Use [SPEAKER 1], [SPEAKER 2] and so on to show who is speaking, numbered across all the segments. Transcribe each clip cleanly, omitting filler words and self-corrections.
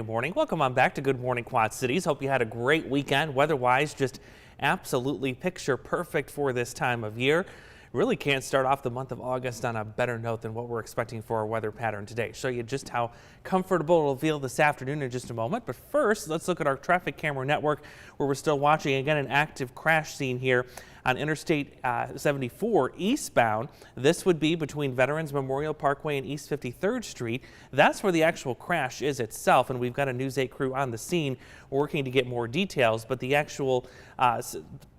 [SPEAKER 1] Morning. Welcome on back to Good Morning Quad Cities. Hope you had a great weekend. Weather-wise, just absolutely picture perfect for this time of year. Really can't start off the month of August on a better note than what we're expecting for our weather pattern today. Show you just how comfortable it'll feel this afternoon in just a moment. But first, let's look at our traffic camera network where we're still watching again an active crash scene here on Interstate 74 eastbound. This would be between Veterans Memorial Parkway and East 53rd Street. That's where the actual crash is itself, and we've got a News 8 crew on the scene working to get more details. But the actual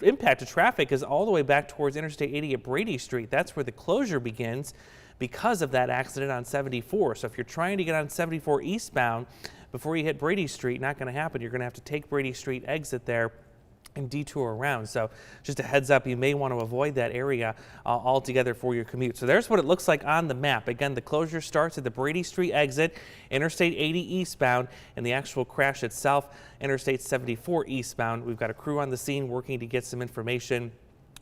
[SPEAKER 1] impact to traffic is all the way back towards Interstate 80 at Brady Street. That's where the closure begins because of that accident on 74. So if you're trying to get on 74 eastbound before you hit Brady Street, not going to happen. You're going to have to take Brady Street exit there and detour around. So just a heads up, you may want to avoid that area altogether for your commute. So there's what it looks like on the map. Again, the closure starts at the Brady Street exit, Interstate 80 eastbound, and the actual crash itself, Interstate 74 eastbound. We've got a crew on the scene working to get some information.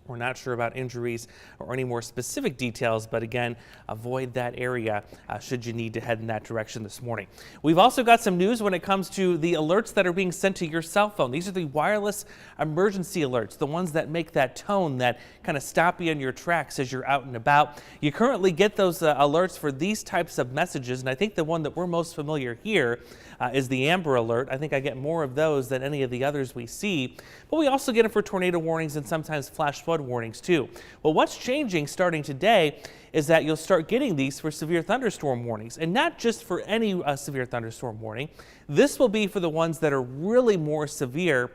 [SPEAKER 1] We're not sure about injuries or any more specific details, but again, avoid that area should you need to head in that direction this morning. We've also got some news when it comes to the alerts that are being sent to your cell phone. These are the wireless emergency alerts, the ones that make that tone that kind of stop you in your tracks as you're out and about. You currently get those alerts for these types of messages, and I think the one that we're most familiar here is the Amber Alert. I think I get more of those than any of the others we see, but we also get them for tornado warnings and sometimes flash flood warnings too. Well, what's changing starting today is that you'll start getting these for severe thunderstorm warnings, and not just for any severe thunderstorm warning. This will be for the ones that are really more severe,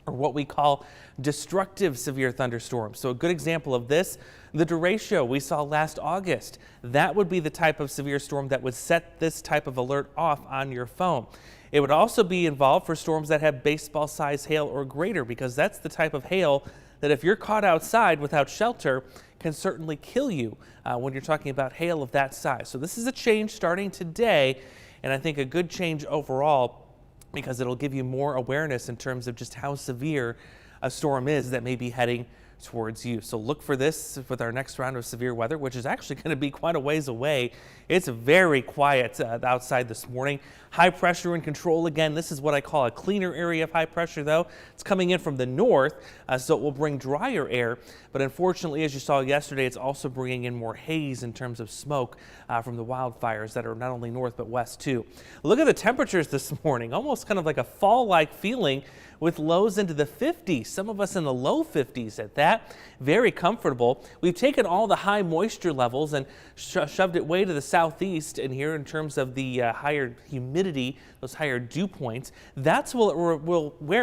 [SPEAKER 1] or what we call destructive severe thunderstorms. So a good example of this, the derecho we saw last August. That would be the type of severe storm that would set this type of alert off on your phone. It would also be involved for storms that have baseball size hail or greater, because that's the type of hail that if you're caught outside without shelter can certainly kill you when you're talking about hail of that size. So this is a change starting today, and I think a good change overall, because it'll give you more awareness in terms of just how severe a storm is that may be heading towards you. So look for this with our next round of severe weather, which is actually going to be quite a ways away. It's very quiet outside this morning. High pressure in control again. This is what I call a cleaner area of high pressure, though. It's coming in from the north, so it will bring drier air. But unfortunately, as you saw yesterday, it's also bringing in more haze in terms of smoke from the wildfires that are not only north but west too. Look at the temperatures this morning, almost kind of like a fall-like feeling with lows into the 50s, some of us in the low 50s at that. Very comfortable. We've taken all the high moisture levels and shoved it way to the southeast, and here in terms of the higher humidity, those higher dew points, that's where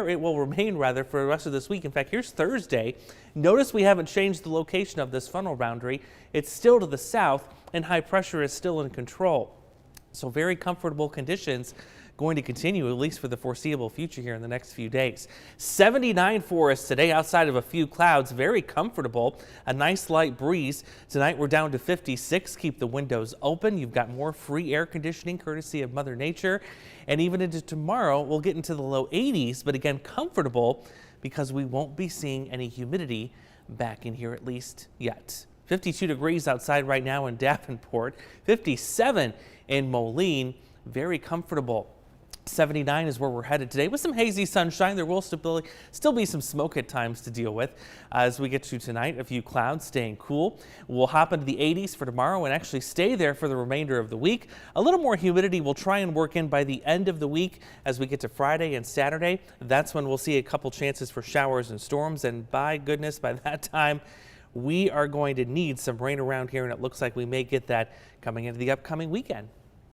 [SPEAKER 1] it will remain rather for the rest of this week. In fact, here's Thursday. Notice we haven't changed the location of this funnel boundary. It's still to the south, and high pressure is still in control. So very comfortable conditions going to continue at least for the foreseeable future here in the next few days. 79 for us today outside of a few clouds. Very comfortable. A nice light breeze. Tonight we're down to 56. Keep the windows open. You've got more free air conditioning courtesy of Mother Nature. And even into tomorrow we'll get into the low 80s, but again comfortable because we won't be seeing any humidity back in here at least yet. 52 degrees outside right now in Davenport. 57 in Moline. Very comfortable. 79 is where we're headed today with some hazy sunshine. There will still be some smoke at times to deal with as we get to tonight. A few clouds, staying cool. We'll hop into the 80s for tomorrow and actually stay there for the remainder of the week. A little more humidity will try and work in by the end of the week as we get to Friday and Saturday. That's when we'll see a couple chances for showers and storms, and by goodness, by that time we are going to need some rain around here, and it looks like we may get that coming into the upcoming weekend.